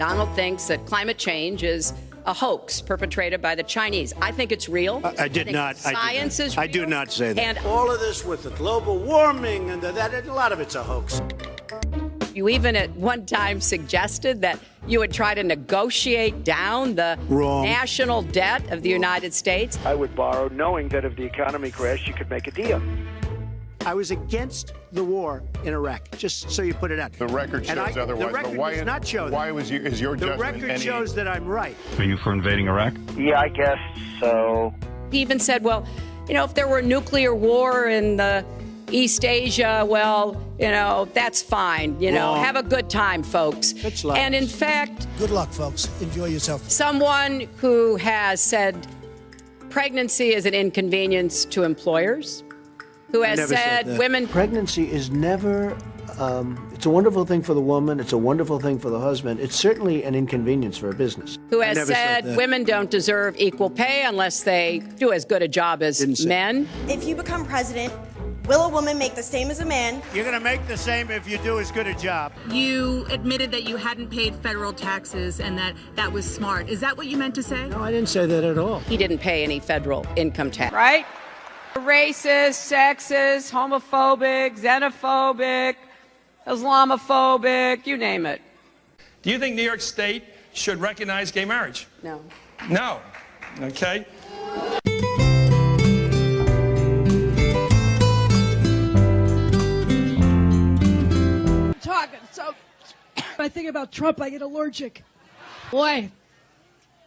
Donald thinks that climate change is a hoax perpetrated by the Chinese. I think it's real. I did not. Science is real. I do not say that. And all of this with the global warming and that, a lot of it's a hoax. you even at one time suggested that you would try to negotiate down the national debt of the United States. I would borrow knowing that if the economy crashed, you could make a deal. I was against the war in Iraq, just so you put it out. The record shows otherwise. The record does not show that. Why is your judgment? The record shows that I'm right. Are you for invading Iraq? Yeah, I guess so. He even said, well, if there were a nuclear war in the East Asia, well, that's fine. Have a good time, folks. And in fact, good luck, folks. Enjoy yourself. Someone who has said pregnancy is an inconvenience to employers, who has said women... Pregnancy is never, it's a wonderful thing for the woman, it's a wonderful thing for the husband, it's certainly an inconvenience for a business. Who has said women don't deserve equal pay unless they do as good a job as men. If you become president, will a woman make the same as a man? You're going to make the same if you do as good a job. You admitted that you hadn't paid federal taxes and that was smart. Is that what you meant to say? No, I didn't say that at all. He didn't pay any federal income tax. Right? Racist, sexist, homophobic, xenophobic, Islamophobic, you name it. Do you think New York State should recognize gay marriage? No. No. Okay. Talking, so I think about Trump, I get allergic. Boy,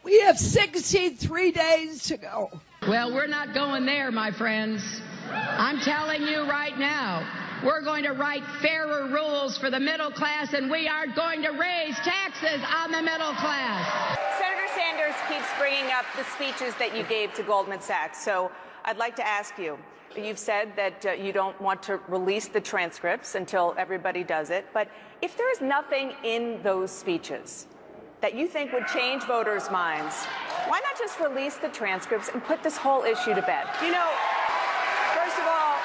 we have 63 days to go. Well, we're not going there, my friends. I'm telling you right now, we're going to write fairer rules for the middle class, and we are going to raise taxes on the middle class. Senator Sanders keeps bringing up the speeches that you gave to Goldman Sachs. So I'd like to ask you, you've said that you don't want to release the transcripts until everybody does it. But if there's nothing in those speeches that you think would change voters' minds, why not just release the transcripts and put this whole issue to bed? First of all,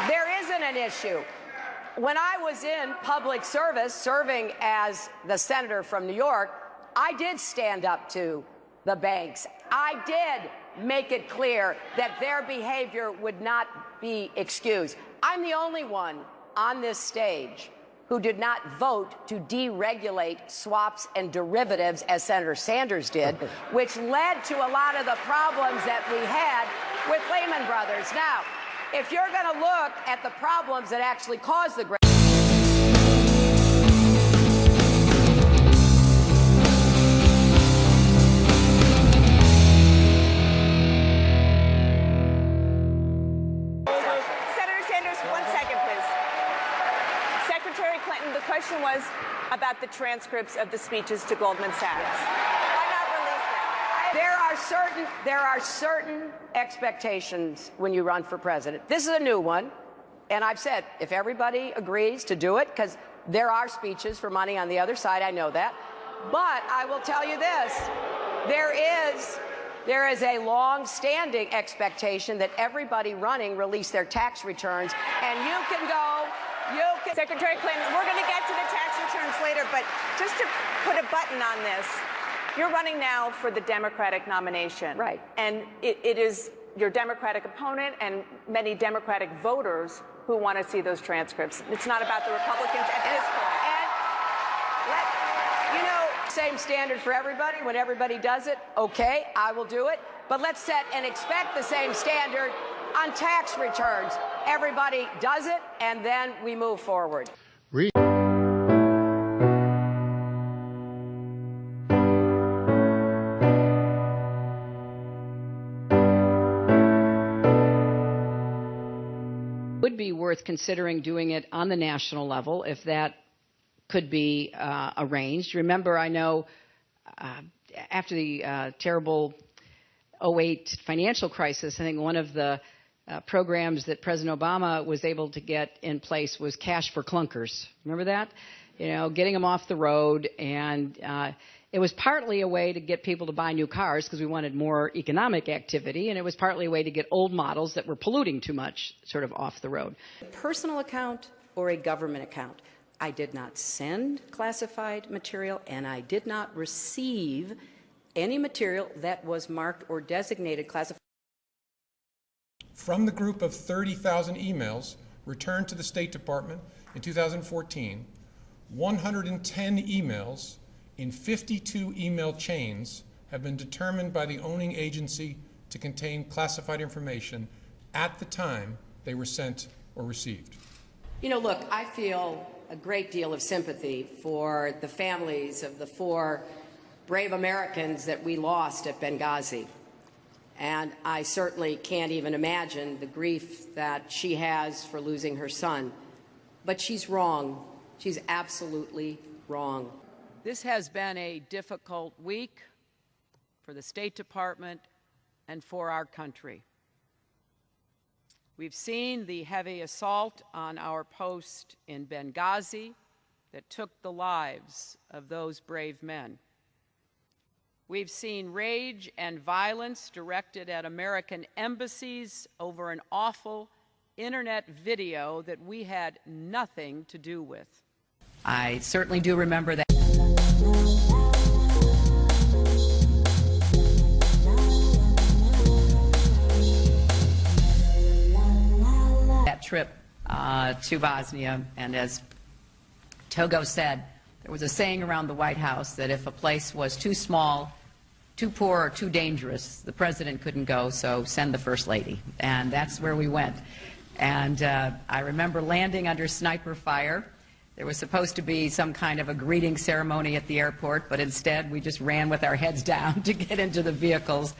there isn't an issue. When I was in public service, serving as the senator from New York, I did stand up to the banks. I did make it clear that their behavior would not be excused. I'm the only one on this stage who did not vote to deregulate swaps and derivatives as Senator Sanders did, which led to a lot of the problems that we had with Lehman Brothers. Now, if you're going to look at the problems that actually caused the the question was about the transcripts of the speeches to Goldman Sachs. Why not release them? There are certain expectations when you run for president. This is a new one, and I've said if everybody agrees to do it, because there are speeches for money on the other side, I know that. But I will tell you this: there is a long-standing expectation that everybody running release their tax returns, and you can go. Secretary Clinton, we're going to get to the tax returns later, but just to put a button on this, you're running now for the Democratic nomination. Right. And it is your Democratic opponent and many Democratic voters who want to see those transcripts. It's not about the Republicans at this point. And same standard for everybody. When everybody does it, okay, I will do it. But let's set and expect the same standard on tax returns. Everybody does it, and then we move forward. Would be worth considering doing it on the national level if that could be arranged. Remember, I know after the terrible 2008 financial crisis, I think one of the programs that President Obama was able to get in place was cash for clunkers. Remember that? Getting them off the road. And it was partly a way to get people to buy new cars because we wanted more economic activity. And it was partly a way to get old models that were polluting too much sort of off the road. A personal account or a government account? I did not send classified material, and I did not receive any material that was marked or designated classified. From the group of 30,000 emails returned to the State Department in 2014, 110 emails in 52 email chains have been determined by the owning agency to contain classified information at the time they were sent or received. You know, look, I feel a great deal of sympathy for the families of the 4 brave Americans that we lost at Benghazi. And I certainly can't even imagine the grief that she has for losing her son. But she's wrong. She's absolutely wrong. This has been a difficult week for the State Department and for our country. We've seen the heavy assault on our post in Benghazi that took the lives of those brave men. We've seen rage and violence directed at American embassies over an awful internet video that we had nothing to do with. I certainly do remember that. That trip to Bosnia, and as Togo said, there was a saying around the White House that if a place was too small, too poor, or too dangerous, the president couldn't go, so send the First Lady. And that's where we went. And I remember landing under sniper fire. There was supposed to be some kind of a greeting ceremony at the airport, but instead we just ran with our heads down to get into the vehicles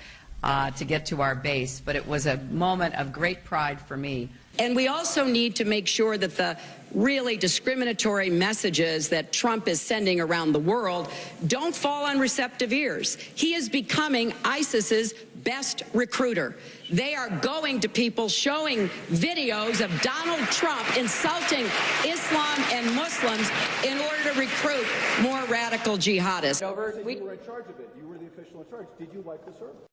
to get to our base. But it was a moment of great pride for me. And we also need to make sure that the really discriminatory messages that Trump is sending around the world don't fall on receptive ears. He is becoming ISIS's best recruiter. They are going to people showing videos of Donald Trump insulting Islam and Muslims in order to recruit more radical jihadists. You were in charge of it. You were the official in charge. Did you like the service?